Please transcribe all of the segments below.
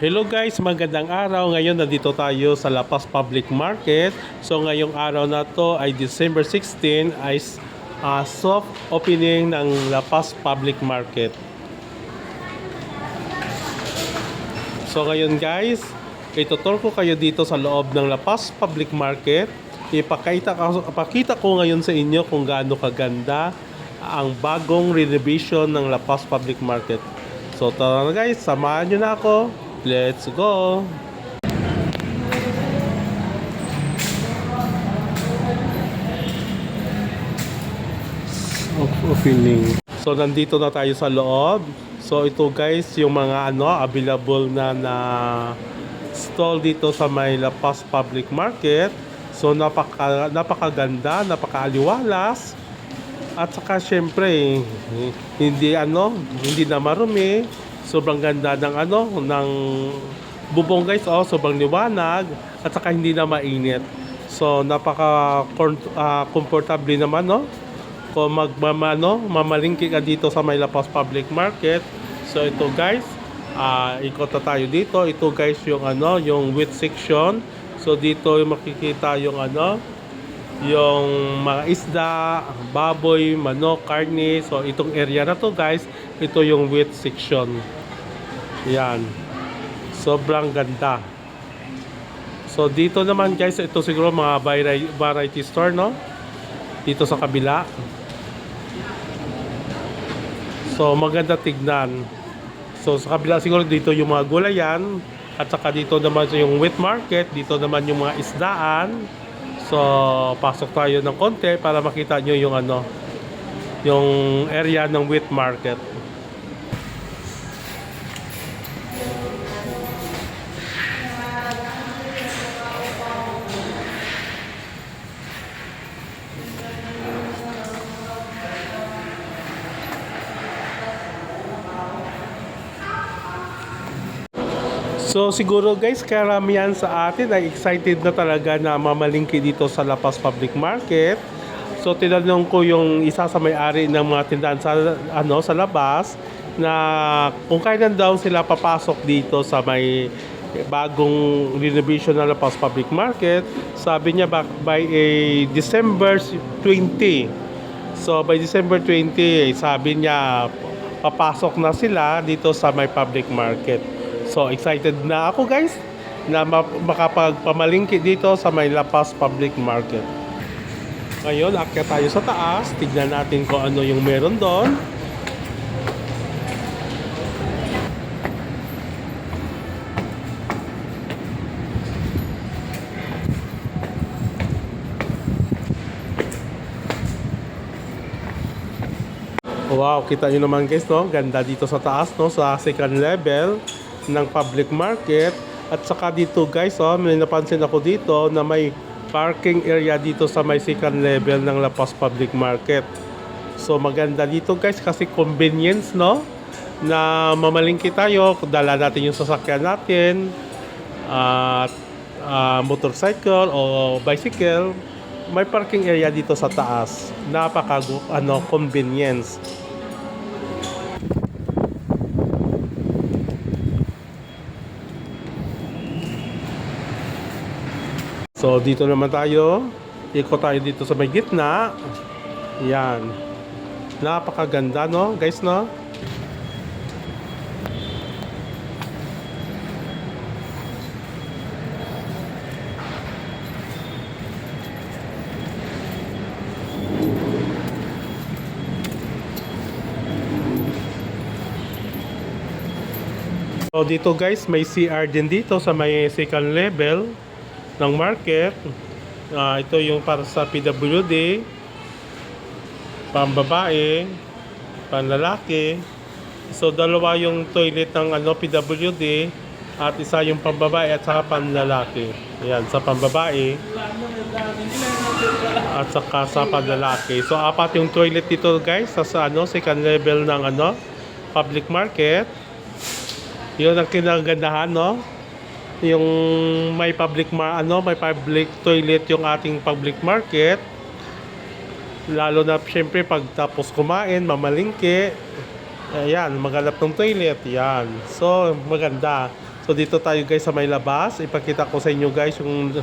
Hello guys, magandang araw. Ngayon nandito tayo sa La Paz Public Market. So ngayong araw na to ay December 16 ay soft opening ng La Paz Public Market. So ngayon guys, itutur ko kayo dito sa loob ng La Paz Public Market. Ipakita ko ngayon sa inyo kung gaano kaganda ang bagong renovation ng La Paz Public Market. So tara na guys, samahan nyo na ako. Let's go! Opening. So nandito na tayo sa loob. So ito guys yung mga available na stall dito sa may La Paz Public Market. So napakaganda, napakaaliwalas. At saka syempre hindi na marumi. Sobrang ganda ng bubong guys, sobrang liwanag at saka hindi na mainit. So napaka comfortable naman kung mamalingki ka dito sa may La Paz Public Market. So ito guys, ikot na tayo dito. Ito guys yung yung wheat section. So dito makikita yung yung mga isda, baboy, manok, karne. So itong area na to guys, ito yung wheat section. Yan. Sobrang ganda. So dito naman guys, ito siguro mga variety store dito sa kabila. So maganda tignan. So sa kabila siguro dito yung mga gulayan. At saka dito naman yung wheat market. Dito naman yung mga isdaan. So pasok tayo ng konti para makita nyo yung yung area ng wheat market. So siguro guys, karamihan sa atin ay excited na talaga na mamalingki dito sa La Paz Public Market. So tinanong ko yung isa sa may-ari ng mga tindahan sa labas na kung kailan daw sila papasok dito sa may bagong renovation ng La Paz Public Market. Sabi niya by December 20. So by December 20, sabi niya papasok na sila dito sa may public market. So excited na ako guys na makapagpamalingki dito sa may La Paz Public Market. Ngayon, akyat tayo sa taas. Tignan natin kung ano yung meron doon. Wow, kita nyo naman guys, ganda dito sa taas, sa second level ng public market. At saka dito guys, may napansin ako dito na may parking area dito sa may second level ng La Paz Public Market. So maganda dito guys kasi convenience na mamalingki tayo, dala natin yung sasakyan natin at motorcycle o bicycle. May parking area dito sa taas. Napaka convenience. So dito naman tayo, ikot tayo dito sa may gitna. Yan. Napakaganda guys So dito guys, may CR din dito sa may second level ng market. Ito yung para sa PWD, pambabae, panlalaki. So dalawa yung toilet ng PWD at isa yung pambabae at saka panlalaki. Ayan, sa pambabae at saka sa panlalaki. So apat yung toilet dito guys sa second level ng public market. Yun ang kinagandahan yung may public toilet yung ating public market. Lalo na syempre pag tapos kumain, mamalingki, ayan, maghanap ng toilet, yan. So maganda. So dito tayo guys sa may labas. Ipakita ko sa inyo guys yung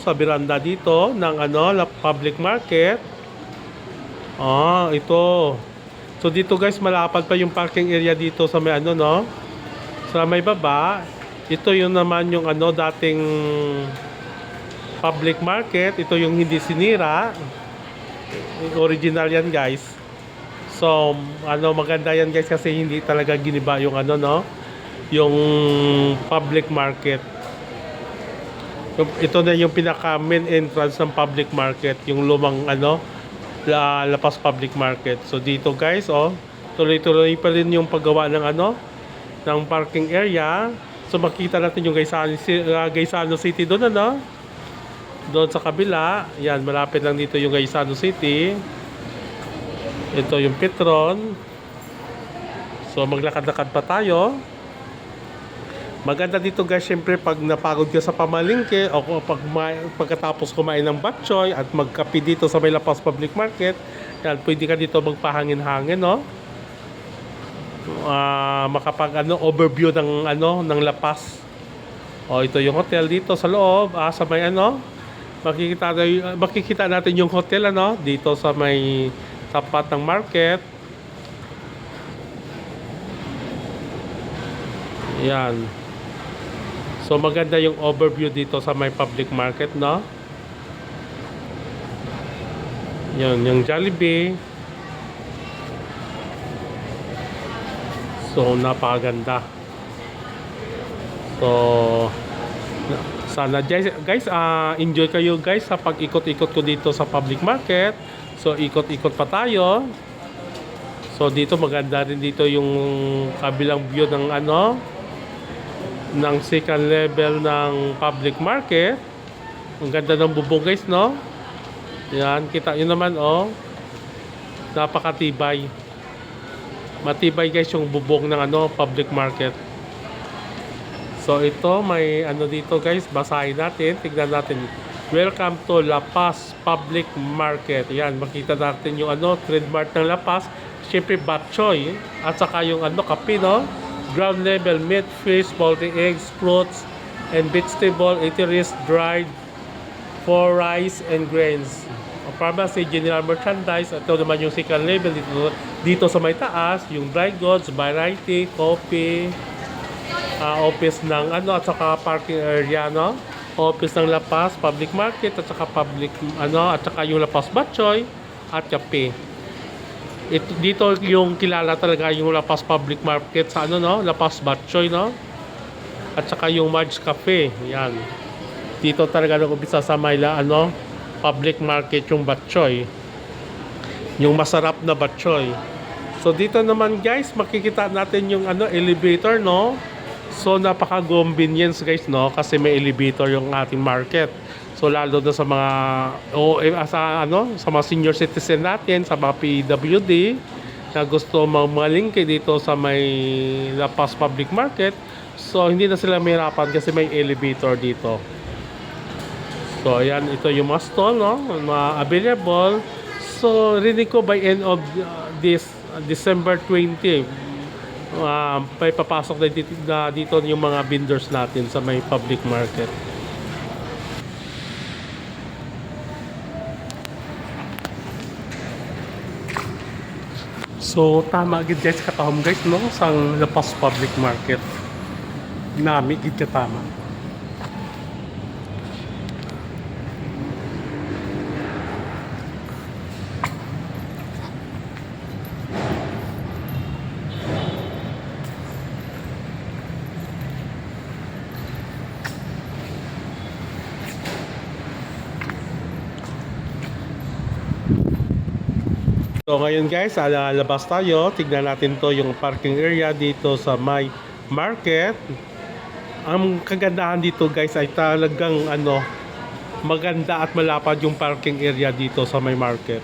sa veranda dito ng public market. Ito. So dito guys malapad pa yung parking area dito sa may sa may baba. Ito yung naman yung dating public market. Ito yung hindi sinira. Original yan guys. So maganda yan guys kasi hindi talaga giniba yung yung public market. Ito na yung pinaka main entrance ng public market, yung lumang La Paz Public Market. So dito guys, tuloy-tuloy pa rin yung paggawa ng ng parking area. So makita natin yung Gaisano City doon doon sa kabila. Yan, malapit lang dito yung Gaisano City. Ito yung Petron. So maglakad-lakad pa tayo. Maganda dito guys, syempre pag napagod ka sa pamalingke o pagkatapos kumain ng batchoy at magkape dito sa may La Paz Public Market, yan, pwede ka dito magpahangin-hangin, makapag overview ng ng La Paz. Ito yung hotel dito sa loob, sa may makikita natin yung hotel dito sa may tapat ng market. Yan. So maganda yung overview dito sa may public market, Yan, yung Jollibee. So napakaganda. So sana guys, enjoy kayo guys sa pag-ikot-ikot ko dito sa public market. So ikot-ikot pa tayo. So dito maganda rin dito yung kabilang view ng ng second level ng public market. Ang ganda ng bubong guys, Yan, kita nyo naman, napakatibay. Matibay guys yung bubong ng public market. So ito, may dito guys, basahin natin, tignan natin. Welcome to La Paz Public Market. Yan, makita natin yung trademark ng La Paz. Siyempre, batchoy. At saka yung kape, ground level meat, fish, poultry, eggs, fruits, and vegetable, eateries, dried for rice and grains. Pharmacy, general merchandise. Ito naman yung second level dito sa may taas, yung dry goods, variety, coffee, office ng at saka parking area, office ng La Paz Public Market, at saka public at saka yung La Paz Batchoy at kape. Dito yung kilala talaga yung La Paz Public Market sa La Paz Batchoy, at saka yung Marge Cafe. Yan. Dito talaga nag-umpisa sa may public market yung batchoy. Yung masarap na batchoy. So dito naman guys, makikita natin yung elevator, So napaka-convenience guys, kasi may elevator yung ating market. So lalo na sa mga sa mga senior citizen natin, sa mga PWD na gusto mamalingke dito sa may La Paz Public Market. So hindi na sila mahirapan kasi may elevator dito. So ayan, ito yung mga stall, mga available. So rinig ko by end of this December 20, may papasok na dito yung mga vendors natin sa may public market. So tama gid guys katahom guys sang La Paz Public Market. Nami gid ka tama. So ngayon guys, labas tayo. Tignan natin to yung parking area dito sa may market. Ang kagandahan dito guys ay talagang maganda at malapad yung parking area dito sa may market.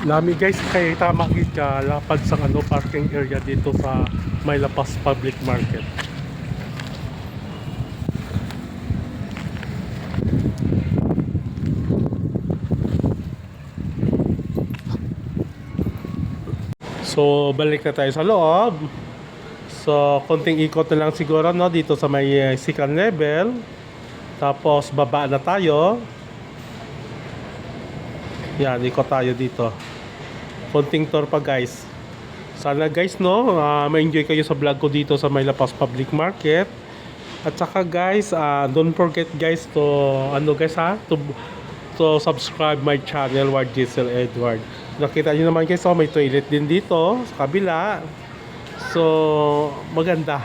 Nami guys, kay tama ka lapad sa parking area dito sa may La Paz Public Market. So, balik na tayo sa loob. So, konting ikot na lang siguro, no, dito sa may second level. Tapos, baba na tayo. Yan, ikot tayo dito. Konting tour pa, guys. Sana, guys, no, ma-enjoy kayo sa vlog ko dito sa may La Paz Public Market. At saka, guys, don't forget, guys, to, to subscribe my channel, Ward Giselle Edward. Nakita nyo naman, guys, may toilet din dito sa kabila. So, maganda.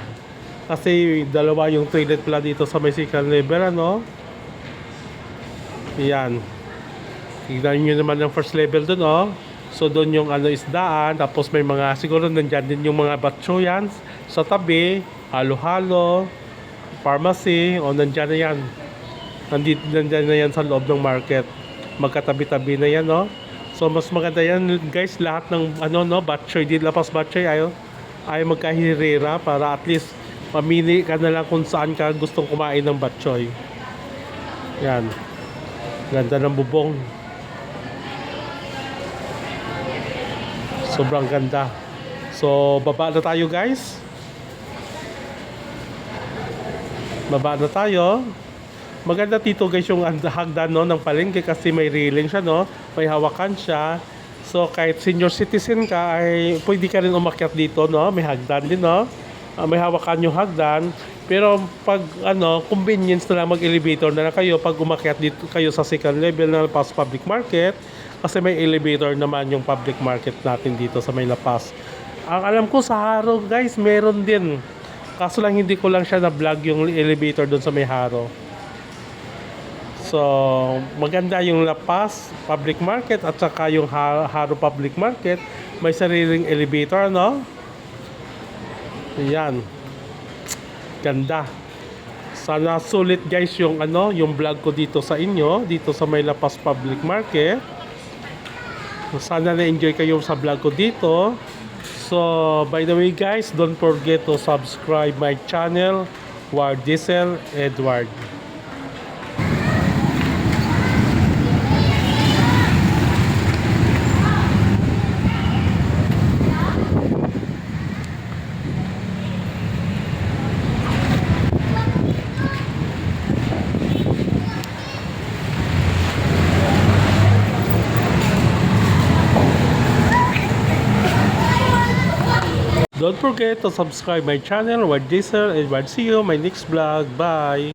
Kasi dalawa yung toilet pala dito sa may second level, ano? Yan. Tignan nyo naman yung first level dun, oh. So, doon yung isdaan. Tapos may mga, siguro nandyan din yung mga batchoyans sa tabi. Halo-halo. Pharmacy. O, nandyan na yan. Nandyan na yan sa loob ng market. Magkatabi-tabi na yan, no? So, mas maganda yan, guys. Lahat ng, batchoy. Di lapas batchoy, ay magkahirira para at least mamili ka na lang kung saan ka gustong kumain ng batchoy. Yan. Ganda ng bubong. Sobrang ganda. So, baba na tayo, guys. Baba na tayo. Maganda dito, guys, yung hagdan, no, ng palengke kasi may railing siya, no. May hawakan siya. So, kahit senior citizen ka, ay pwede ka rin umakyat dito, no. May hagdan din, no. May hawakan yung hagdan. Pero pag, convenience na lang mag-elevator na lang kayo pag umakyat dito kayo sa second level ng La Paz Public Market. Kasi may elevator naman yung public market natin dito sa may La Paz. Ang alam ko sa Haro, guys, meron din. Kaso lang hindi ko lang siya na-vlog yung elevator doon sa may Haro. So, maganda yung La Paz Public Market at saka yung Haro Public Market. May sariling elevator, no? Ayan. Ganda. Sana sulit, guys, yung yung vlog ko dito sa inyo, dito sa may La Paz Public Market. Sana na-enjoy kayo sa vlog ko dito. So, by the way, guys, don't forget to subscribe my channel, Ward Giselle Edward. Don't forget to subscribe my channel, Ward Giselle Edward. See you in my next vlog. Bye!